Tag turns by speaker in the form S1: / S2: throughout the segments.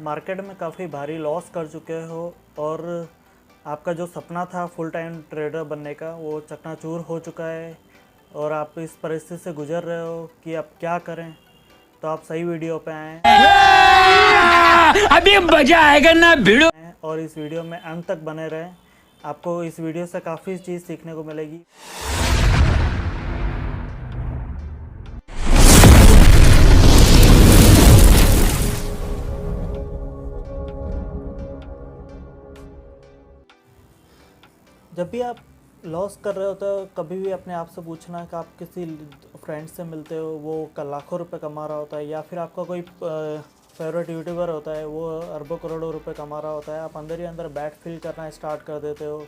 S1: Market में काफ़ी भारी लॉस कर चुके हो और आपका जो सपना था फुल टाइम ट्रेडर बनने का वो चकनाचूर हो चुका है और आप इस परिस्थिति से गुजर रहे हो कि अब क्या करें, तो आप सही वीडियो पे आए
S2: अभी मजा आएगा ना भिड़ो।
S1: और इस वीडियो में अंत तक बने रहें। आपको इस वीडियो से काफ़ी चीज़ सीखने को मिलेगी। जब भी आप लॉस कर रहे हो तो कभी भी अपने आप से पूछना कि आप किसी फ्रेंड से मिलते हो, वो लाखों रुपए कमा रहा होता है, या फिर आपका कोई फेवरेट यूट्यूबर होता है वो अरबों करोड़ों रुपए कमा रहा होता है। आप अंदर ही अंदर बैड फील करना स्टार्ट कर देते हो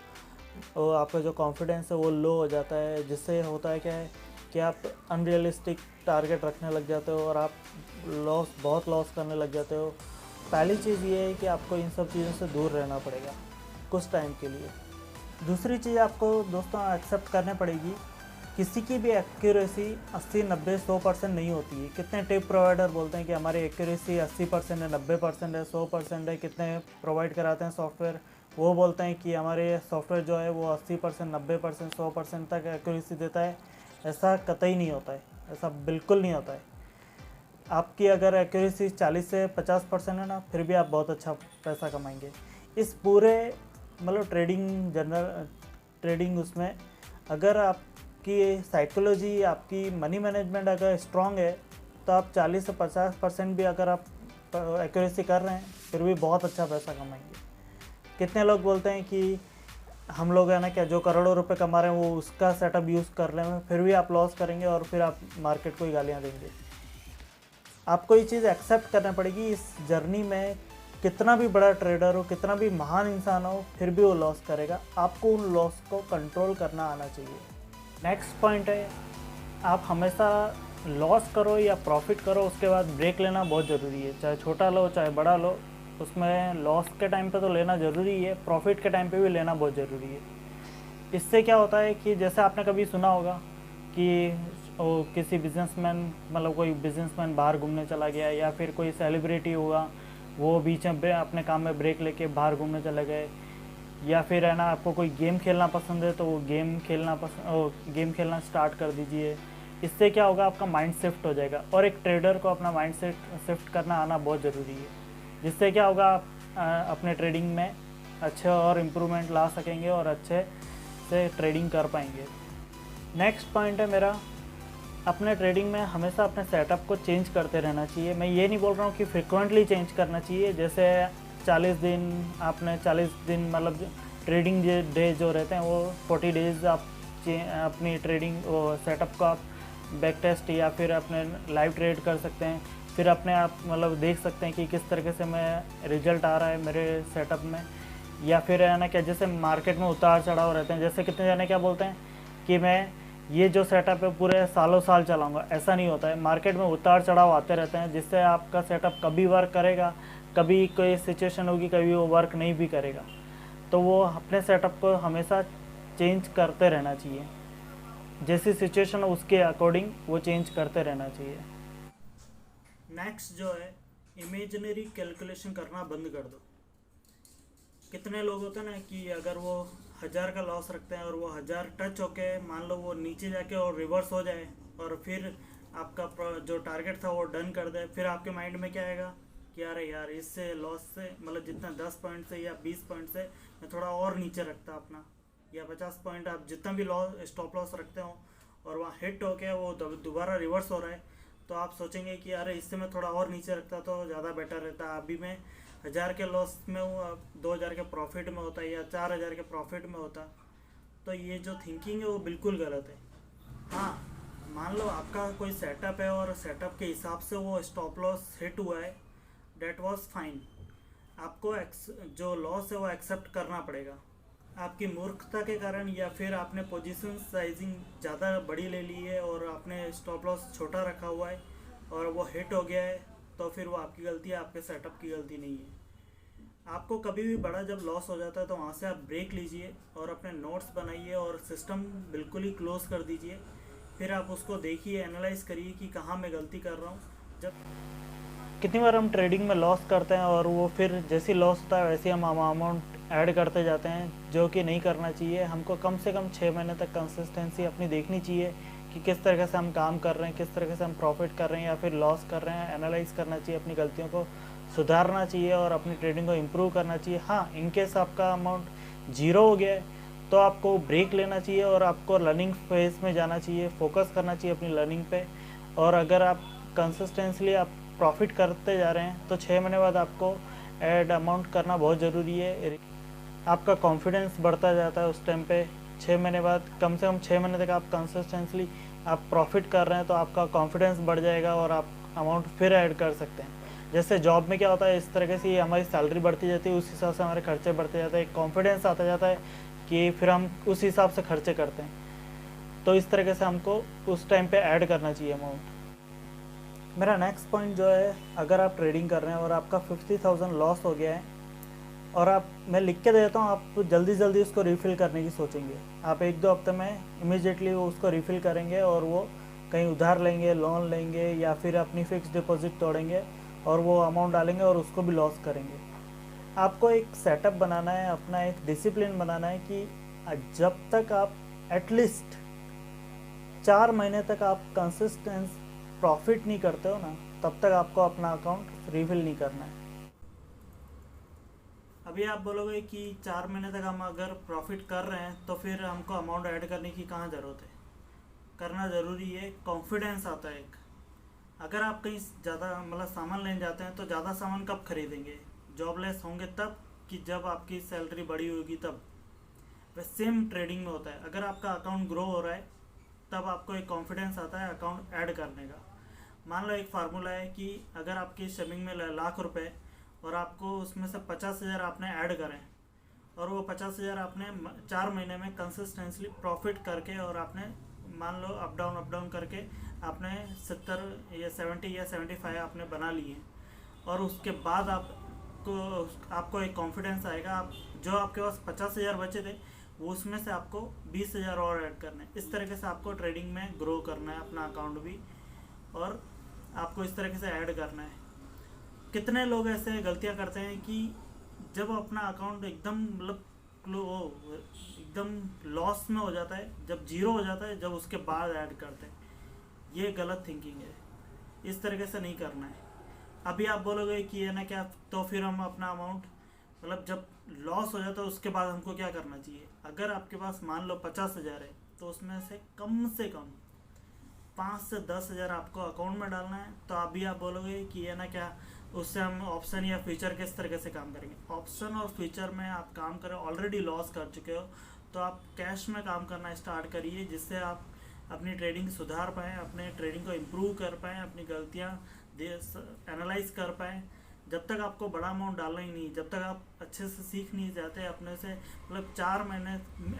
S1: और आपका जो कॉन्फिडेंस है वो लो हो जाता है, जिससे होता है क्या है कि आप अनरियलिस्टिक टारगेट रखने लग जाते हो और आप बहुत लॉस करने लग जाते हो। पहली चीज़ ये है कि आपको इन सब चीज़ों से दूर रहना पड़ेगा कुछ टाइम के लिए। दूसरी चीज़ आपको दोस्तों एक्सेप्ट करनी पड़ेगी, किसी की भी एक्यूरेसी 80, 90, 100% नहीं होती है। कितने टिप प्रोवाइडर बोलते हैं कि हमारी एक्यूरेसी 80% है, 90% है, 100% है। कितने प्रोवाइड कराते हैं सॉफ्टवेयर, वो बोलते हैं कि हमारे सॉफ्टवेयर जो है वो 80%, 90%, 100% तक एक्यूरेसी देता है। ऐसा कतई नहीं होता है, ऐसा बिल्कुल नहीं होता है। आपकी अगर एक्यूरेसी 40 से 50% है ना, फिर भी आप बहुत अच्छा पैसा कमाएंगे। इस पूरे मतलब ट्रेडिंग उसमें अगर आपकी साइकोलॉजी, आपकी मनी मैनेजमेंट अगर स्ट्रांग है तो आप 40 से 50% भी अगर आप एक्यूरेसी कर रहे हैं फिर भी बहुत अच्छा पैसा कमाएंगे। कितने लोग बोलते हैं कि हम लोग है ना क्या जो करोड़ों रुपए कमा रहे हैं वो उसका सेटअप यूज़ कर रहे हैं, फिर भी आप लॉस करेंगे और फिर आप मार्केट को ही गालियाँ देंगे। आपको ये चीज़ एक्सेप्ट करना पड़ेगी। इस जर्नी में कितना भी बड़ा ट्रेडर हो, कितना भी महान इंसान हो, फिर भी वो लॉस करेगा। आपको उन लॉस को कंट्रोल करना आना चाहिए। नेक्स्ट पॉइंट है, आप हमेशा लॉस करो या प्रॉफिट करो उसके बाद ब्रेक लेना बहुत ज़रूरी है। चाहे छोटा लो चाहे बड़ा लो, उसमें लॉस के टाइम पे तो लेना ज़रूरी है, प्रॉफिट के टाइम पे भी लेना बहुत ज़रूरी है। इससे क्या होता है कि जैसे आपने कभी सुना होगा कि किसी बिजनेसमैन, मतलब कोई बिजनेसमैन बाहर घूमने चला गया, या फिर कोई सेलिब्रिटी होगा वो बीच में अपने काम में ब्रेक लेके बाहर घूमने चले गए, या फिर है ना आपको कोई गेम खेलना पसंद है तो वो गेम खेलना स्टार्ट कर दीजिए। इससे क्या होगा, आपका माइंड शिफ्ट हो जाएगा। और एक ट्रेडर को अपना माइंड शिफ्ट करना आना बहुत ज़रूरी है, जिससे क्या होगा आप अपने ट्रेडिंग में अच्छे और इम्प्रूवमेंट ला सकेंगे और अच्छे से ट्रेडिंग कर पाएंगे। नेक्स्ट पॉइंट है मेरा, अपने ट्रेडिंग में हमेशा अपने सेटअप को चेंज करते रहना चाहिए। मैं ये नहीं बोल रहा हूँ कि फ्रिक्वेंटली चेंज करना चाहिए। जैसे 40 दिन आपने 40 दिन मतलब ट्रेडिंग डे जो रहते हैं वो 40 डेज़ आप अपनी ट्रेडिंग सेटअप को आप बैक टेस्ट या फिर अपने लाइव ट्रेड कर सकते हैं। फिर अपने आप मतलब देख सकते हैं कि किस तरीके से मैं रिजल्ट आ रहा है मेरे सेटअप में। या फिर है ना क्या, जैसे मार्केट में उतार चढ़ाव रहते हैं, जैसे कितने जाने क्या बोलते हैं कि मैं ये जो सेटअप है पूरे सालों साल चलाऊंगा। ऐसा नहीं होता है, मार्केट में उतार चढ़ाव आते रहते हैं, जिससे आपका सेटअप कभी वर्क करेगा, कभी कोई सिचुएशन होगी कभी वो वर्क नहीं भी करेगा। तो वो अपने सेटअप को हमेशा चेंज करते रहना चाहिए, जैसी सिचुएशन हो उसके अकॉर्डिंग वो चेंज करते रहना चाहिए। नेक्स्ट जो है, इमेजिनरी कैलकुलेशन करना बंद कर दो। कितने लोग होते हैं ना कि अगर वो 1000 का लॉस रखते हैं और वो 1000 टच होके मान लो वो नीचे जाके और रिवर्स हो जाए और फिर आपका जो टारगेट था वो डन कर दे, फिर आपके माइंड में क्या आएगा कि अरे यार इससे लॉस से मतलब जितना 10 पॉइंट से या 20 पॉइंट से मैं थोड़ा और नीचे रखता अपना, या 50 पॉइंट आप जितना भी स्टॉप लॉस रखते हो और वहाँ हिट होके वो दोबारा रिवर्स हो रहा है, तो आप सोचेंगे कि अरे इससे मैं थोड़ा और नीचे रखता तो ज़्यादा बेटर रहता। अभी मैं 1000 के लॉस में हूँ, 2000 के प्रॉफिट में होता या 4000 के प्रॉफिट में होता। तो ये जो थिंकिंग है वो बिल्कुल गलत है। हाँ, मान लो आपका कोई सेटअप है और सेटअप के हिसाब से वो स्टॉप लॉस हिट हुआ है, डेट वॉज फाइन। आपको जो लॉस है वो एक्सेप्ट करना पड़ेगा। आपकी मूर्खता के कारण या फिर आपने पोजीशन साइजिंग ज़्यादा बड़ी ले ली है और आपने स्टॉप लॉस छोटा रखा हुआ है और वो हिट हो गया है, तो फिर वो आपकी गलती है, आपके सेटअप की गलती नहीं है। आपको कभी भी बड़ा जब लॉस हो जाता है तो वहाँ से आप ब्रेक लीजिए और अपने नोट्स बनाइए और सिस्टम बिल्कुल ही क्लोज कर दीजिए। फिर आप उसको देखिए, एनालाइज करिए कि कहाँ मैं गलती कर रहा हूँ। कितनी बार हम ट्रेडिंग में लॉस करते हैं और वो फिर जैसे लॉस होता है वैसे हम अमाउंट ऐड करते जाते हैं, जो कि नहीं करना चाहिए। हमको कम से कम 6 महीने तक कंसिस्टेंसी अपनी देखनी चाहिए कि किस तरीके से हम काम कर रहे हैं, किस तरीके से हम प्रॉफिट कर रहे हैं या फिर लॉस कर रहे हैं। एनालाइज करना चाहिए, अपनी गलतियों को सुधारना चाहिए और अपनी ट्रेडिंग को इम्प्रूव करना चाहिए। हाँ, इनकेस आपका अमाउंट जीरो हो गया है तो आपको ब्रेक लेना चाहिए और आपको लर्निंग फेज में जाना चाहिए, फोकस करना चाहिए अपनी लर्निंग पे। और अगर आप कंसिस्टेंसली आप प्रॉफिट करते जा रहे हैं तो 6 महीने बाद आपको ऐड अमाउंट करना बहुत ज़रूरी है। आपका कॉन्फिडेंस बढ़ता जाता है उस टाइम पे। 6 महीने बाद, कम से कम 6 महीने तक आप कंसिस्टेंटली आप प्रॉफिट कर रहे हैं तो आपका कॉन्फिडेंस बढ़ जाएगा और आप अमाउंट फिर ऐड कर सकते हैं। जैसे जॉब में क्या होता है, इस तरीके से हमारी सैलरी बढ़ती जाती है, उस हिसाब से हमारे खर्चे बढ़ते जाते हैं, कॉन्फिडेंस आता जाता है कि फिर हम उस हिसाब से खर्चे करते हैं। तो इस तरीके से हमको उस टाइम पे ऐड करना चाहिए अमाउंट। मेरा नेक्स्ट पॉइंट जो है, अगर आप ट्रेडिंग कर रहे हैं और आपका 50,000 लॉस हो गया है और मैं लिख के देता हूँ, आप जल्दी जल्दी उसको रिफ़िल करने की सोचेंगे। आप 1-2 हफ्ते में इमीडिएटली वो उसको रिफ़िल करेंगे और वो कहीं उधार लेंगे, लोन लेंगे या फिर अपनी फ़िक्स डिपॉजिट तोड़ेंगे और वो अमाउंट डालेंगे और उसको भी लॉस करेंगे। आपको एक सेटअप बनाना है, अपना एक डिसिप्लिन बनाना है कि जब तक आप एटलीस्ट 4 महीने तक आप कंसिस्टेंस प्रॉफिट नहीं करते हो ना, तब तक आपको अपना अकाउंट रिफ़िल नहीं करना है। अभी आप बोलोगे कि 4 महीने तक हम अगर प्रॉफिट कर रहे हैं तो फिर हमको अमाउंट ऐड करने की कहाँ ज़रूरत है। करना ज़रूरी है, कॉन्फिडेंस आता है एक। अगर आप कहीं ज़्यादा मतलब सामान लेने जाते हैं तो ज़्यादा सामान कब खरीदेंगे, जॉबलेस होंगे तब, कि जब आपकी सैलरी बड़ी होगी तब। वैसे सेम ट्रेडिंग में होता है, अगर आपका अकाउंट ग्रो हो रहा है तब आपको एक कॉन्फिडेंस आता है अकाउंट ऐड करने का। मान लो एक फार्मूला है कि अगर आपकी सेविंग में लाख रुपए और आपको उसमें से 50,000 आपने ऐड करें और वो 50,000 आपने 4 महीने में कंसिस्टेंसली प्रॉफिट करके और आपने मान लो अप डाउन करके आपने 70 या 70 या 75 आपने बना लिए और उसके बाद आपको एक कॉन्फिडेंस आएगा। आप जो आपके पास 50,000 बचे थे वो उसमें से आपको 20,000 और ऐड करना है। इस तरीके से आपको ट्रेडिंग में ग्रो करना है अपना अकाउंट भी, और आपको इस तरीके से ऐड करना है। कितने लोग ऐसे गलतियां करते हैं कि जब अपना अकाउंट एकदम मतलब एकदम लॉस में हो जाता है, जब जीरो हो जाता है, जब उसके बाद ऐड करते हैं, ये गलत थिंकिंग है। इस तरीके से नहीं करना है। अभी आप बोलोगे कि ये ना क्या, तो फिर हम अपना अमाउंट मतलब जब लॉस हो जाता है उसके बाद हमको क्या करना चाहिए। अगर आपके पास मान लो 50,000 है तो उसमें से कम 5 से 10,000 आपको अकाउंट में डालना है। तो अभी आप बोलोगे कि ये ना क्या, उससे हम ऑप्शन या फीचर किस तरीके से काम करेंगे। ऑप्शन और फीचर में आप काम करें, ऑलरेडी लॉस कर चुके हो तो आप कैश में काम करना स्टार्ट करिए, जिससे आप अपनी ट्रेडिंग सुधार पाएँ, अपने ट्रेडिंग को इम्प्रूव कर पाएँ, अपनी गलतियाँ एनालाइज कर पाएँ। जब तक आपको बड़ा अमाउंट डालना ही नहीं, जब तक आप अच्छे से सीख नहीं जाते अपने से, मतलब 4 महीने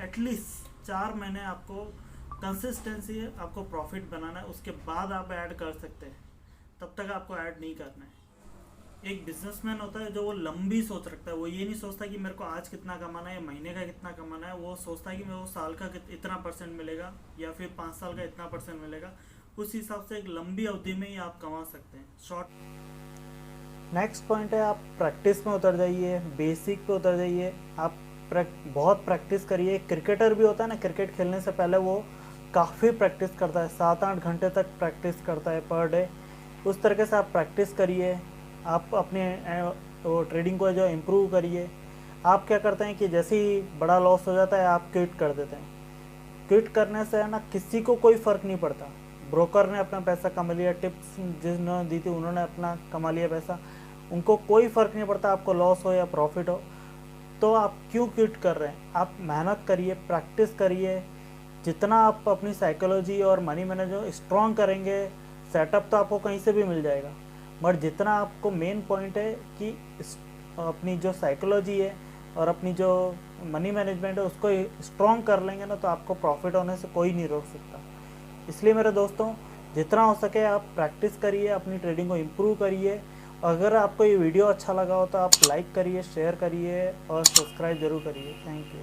S1: एटलीस्ट 4 महीने आपको कंसिस्टेंसी है, आपको प्रॉफिट बनाना है, उसके बाद आप ऐड कर सकते हैं। तब तक आपको ऐड नहीं करना है। एक बिजनेसमैन होता है जो वो लंबी सोच रखता है, वो ये नहीं सोचता कि मेरे को आज कितना कमाना है, महीने का कितना कमाना है। वो सोचता है कि मेरे को साल का इतना % मिलेगा या फिर 5 साल का इतना % मिलेगा। उस हिसाब से एक लंबी अवधि में ही आप कमा सकते हैं। शॉर्ट नेक्स्ट पॉइंट है, आप प्रैक्टिस में उतर जाइए, बेसिक पे उतर जाइए। आप बहुत प्रैक्टिस करिए। क्रिकेटर भी होता है ना, क्रिकेट खेलने से पहले वो काफ़ी प्रैक्टिस करता है, 7-8 घंटे तक प्रैक्टिस करता है पर डे। उस तरीके से आप प्रैक्टिस करिए, आप अपने ट्रेडिंग को जो इम्प्रूव करिए। आप क्या करते हैं कि जैसे ही बड़ा लॉस हो जाता है आप क्विट कर देते हैं। क्विट करने से है ना, किसी को कोई फ़र्क नहीं पड़ता। ब्रोकर ने अपना पैसा कमा लिया, टिप्स जिन्होंने दी थी उन्होंने अपना कमा लिया पैसा, उनको कोई फ़र्क नहीं पड़ता आपको लॉस हो या प्रॉफिट हो। तो आप क्यों क्विट कर रहे हैं। आप मेहनत करिए, प्रैक्टिस करिए। जितना आप अपनी साइकोलॉजी और मनी मैनेजमेंट स्ट्रॉन्ग करेंगे, सेटअप तो आपको कहीं से भी मिल जाएगा, बट जितना आपको मेन पॉइंट है कि अपनी जो साइकोलॉजी है और अपनी जो मनी मैनेजमेंट है उसको स्ट्रॉन्ग कर लेंगे ना, तो आपको प्रॉफिट होने से कोई नहीं रोक सकता। इसलिए मेरे दोस्तों, जितना हो सके आप प्रैक्टिस करिए, अपनी ट्रेडिंग को इम्प्रूव करिए। अगर आपको ये वीडियो अच्छा लगा हो तो आप लाइक करिए, शेयर करिए और सब्सक्राइब जरूर करिए। Thank you.